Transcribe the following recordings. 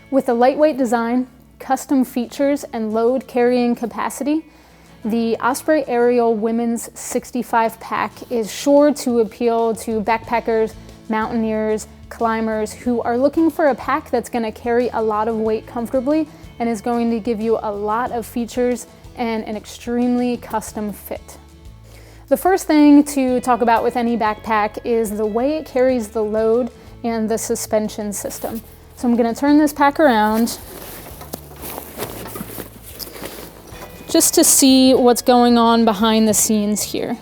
With a lightweight design, custom features, and load carrying capacity, the Osprey Ariel Women's 65 pack is sure to appeal to backpackers, mountaineers, climbers who are looking for a pack that's going to carry a lot of weight comfortably and is going to give you a lot of features and an extremely custom fit. The first thing to talk about with any backpack is the way it carries the load and the suspension system. So I'm going to turn this pack around just to see what's going on behind the scenes here.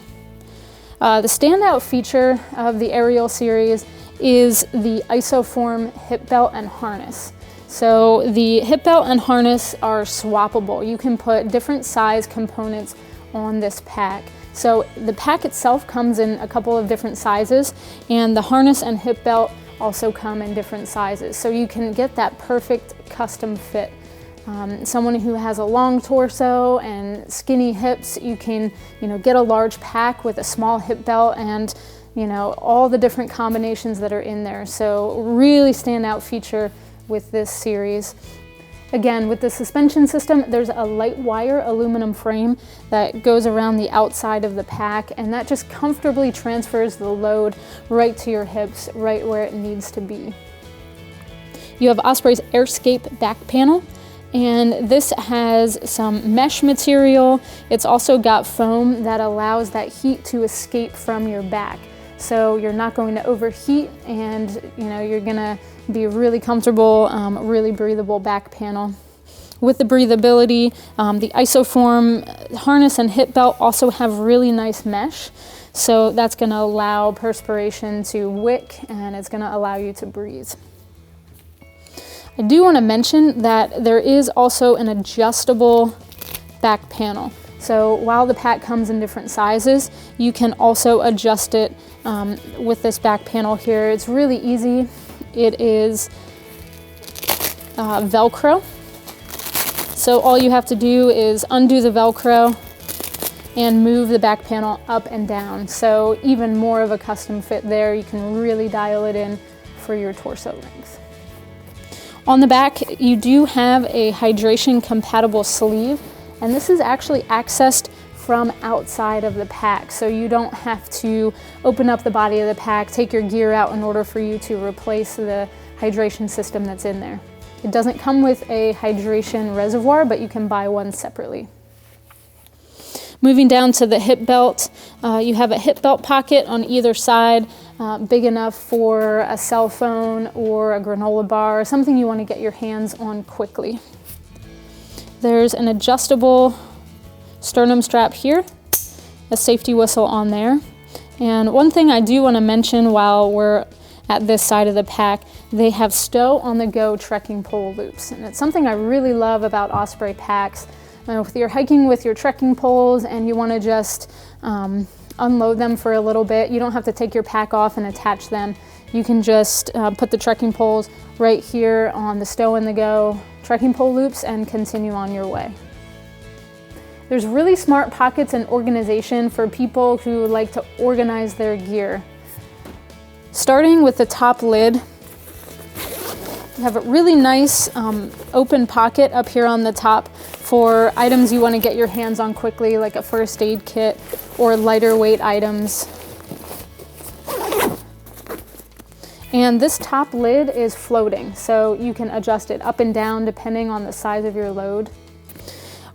The standout feature of the Ariel series is the isoform hip belt and harness. So the hip belt and harness are swappable. You can put different size components on this pack. So the pack itself comes in a couple of different sizes, and the harness and hip belt also come in different sizes. So you can get that perfect custom fit. Someone who has a long torso and skinny hips, you can, get a large pack with a small hip belt and, all the different combinations that are in there. So really standout feature with this series. Again, with the suspension system, there's a light wire aluminum frame that goes around the outside of the pack, and that just comfortably transfers the load right to your hips, right where it needs to be. You have Osprey's Airscape back panel, and this has some mesh material. It's also got foam that allows that heat to escape from your back. So you're not going to overheat, and you're gonna be really comfortable, really breathable back panel. With the breathability, the isoform harness and hip belt also have really nice mesh. So that's gonna allow perspiration to wick, and it's gonna allow you to breathe. I do want to mention that there is also an adjustable back panel. So while the pack comes in different sizes, you can also adjust it with this back panel here. It's really easy. It is Velcro. So all you have to do is undo the Velcro and move the back panel up and down. So even more of a custom fit there. You can really dial it in for your torso length. On the back, you do have a hydration compatible sleeve, and this is actually accessed from outside of the pack. So you don't have to open up the body of the pack, take your gear out in order for you to replace the hydration system that's in there. It doesn't come with a hydration reservoir, but you can buy one separately. Moving down to the hip belt, you have a hip belt pocket on either side, big enough for a cell phone or a granola bar, or something you want to get your hands on quickly. There's an adjustable sternum strap here, a safety whistle on there. And one thing I do want to mention while we're at this side of the pack, they have stow on the go trekking pole loops. And it's something I really love about Osprey packs. If you're hiking with your trekking poles and you want to just unload them for a little bit, you don't have to take your pack off and attach them. You can just put the trekking poles right here on the stow and the go trekking pole loops and continue on your way. There's really smart pockets and organization for people who like to organize their gear. Starting with the top lid, you have a really nice open pocket up here on the top for items you want to get your hands on quickly, like a first aid kit or lighter weight items. And this top lid is floating, so you can adjust it up and down depending on the size of your load.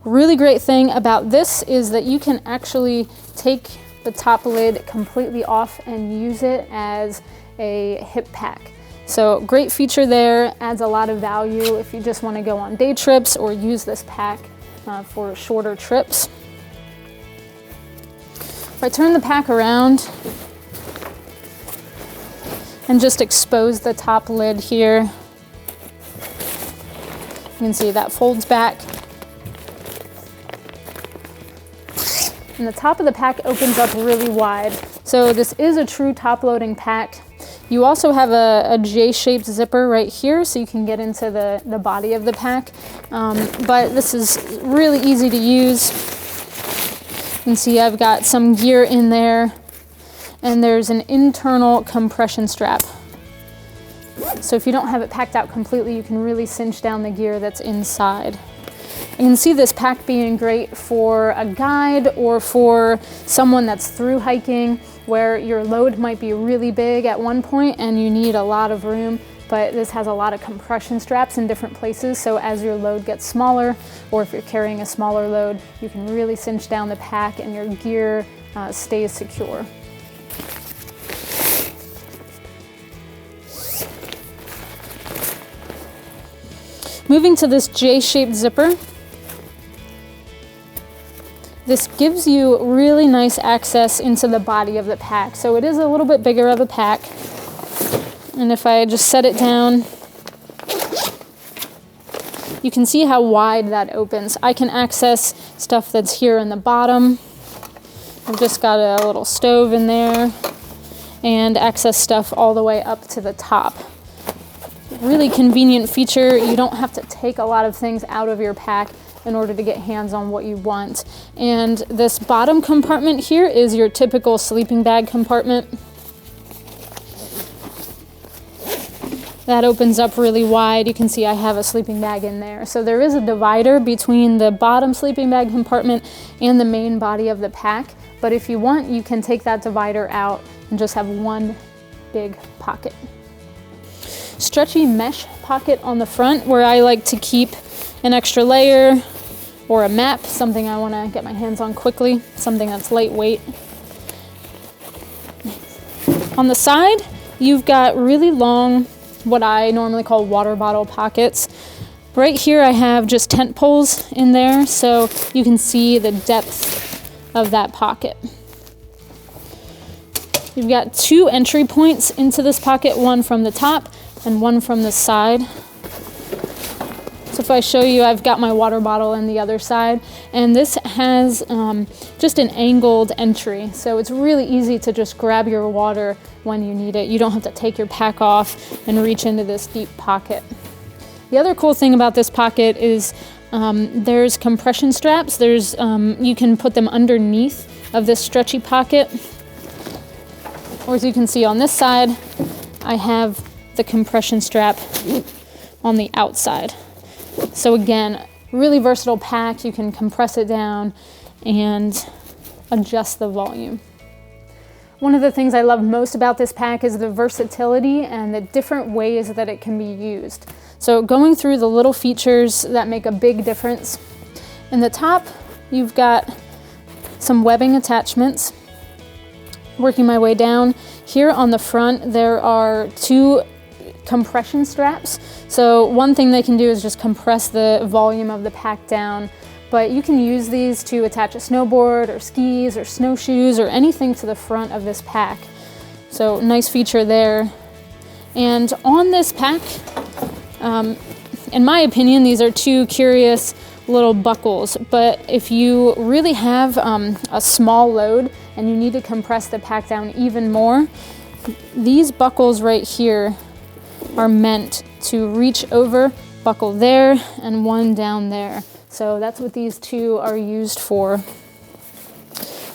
Really great thing about this is that you can actually take the top lid completely off and use it as a hip pack. So great feature there, adds a lot of value if you just want to go on day trips or use this pack for shorter trips. If I turn the pack around and just expose the top lid here, you can see that folds back. And the top of the pack opens up really wide. So this is a true top-loading pack. You also have a J-shaped zipper right here, so you can get into the body of the pack. But this is really easy to use. You can see I've got some gear in there, and there's an internal compression strap. So if you don't have it packed out completely, you can really cinch down the gear that's inside. You can see this pack being great for a guide or for someone that's through hiking where your load might be really big at one point and you need a lot of room, but this has a lot of compression straps in different places, so as your load gets smaller, or if you're carrying a smaller load, you can really cinch down the pack and your gear stays secure. Moving to this J-shaped zipper, this gives you really nice access into the body of the pack. So it is a little bit bigger of a pack. And if I just set it down, you can see how wide that opens. I can access stuff that's here in the bottom. I've just got a little stove in there and access stuff all the way up to the top. Really convenient feature. You don't have to take a lot of things out of your pack in order to get hands on what you want. And this bottom compartment here is your typical sleeping bag compartment. That opens up really wide. You can see I have a sleeping bag in there. So there is a divider between the bottom sleeping bag compartment and the main body of the pack. But if you want, you can take that divider out and just have one big pocket. Stretchy mesh pocket on the front where I like to keep an extra layer or a map, something I want to get my hands on quickly, something that's lightweight. On the side, you've got really long, what I normally call water bottle pockets. Right here I have just tent poles in there, so you can see the depth of that pocket. You've got two entry points into this pocket, one from the top and one from the side. So if I show you, I've got my water bottle on the other side, and this has just an angled entry. So it's really easy to just grab your water when you need it. You don't have to take your pack off and reach into this deep pocket. The other cool thing about this pocket is there's compression straps. There's you can put them underneath of this stretchy pocket. Or as you can see on this side, I have the compression strap on the outside. So again, really versatile pack. You can compress it down and adjust the volume. One of the things I love most about this pack is the versatility and the different ways that it can be used. So going through the little features that make a big difference. In the top, you've got some webbing attachments. Working my way down, here on the front, there are two compression straps. So one thing they can do is just compress the volume of the pack down, but you can use these to attach a snowboard or skis or snowshoes or anything to the front of this pack. So nice feature there. And on this pack, in my opinion, these are two curious little buckles, but if you really have a small load and you need to compress the pack down even more, these buckles right here are meant to reach over, buckle there, and one down there. So that's what these two are used for.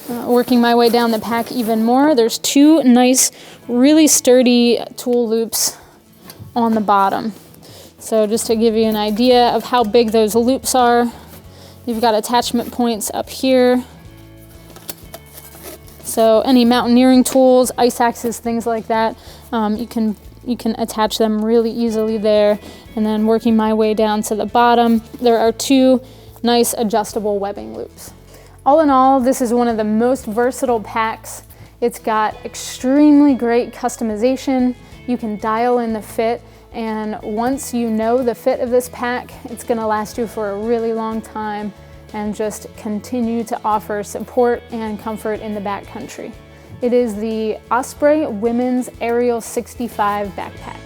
Working my way down the pack even more, there's two nice, really sturdy tool loops on the bottom. So just to give you an idea of how big those loops are, you've got attachment points up here. So any mountaineering tools, ice axes, things like that, you can attach them really easily there. And then working my way down to the bottom, there are two nice adjustable webbing loops. All in all, this is one of the most versatile packs. It's got extremely great customization. You can dial in the fit, and once you know the fit of this pack, it's gonna last you for a really long time and just continue to offer support and comfort in the backcountry. It is the Osprey Women's Ariel 65 backpack.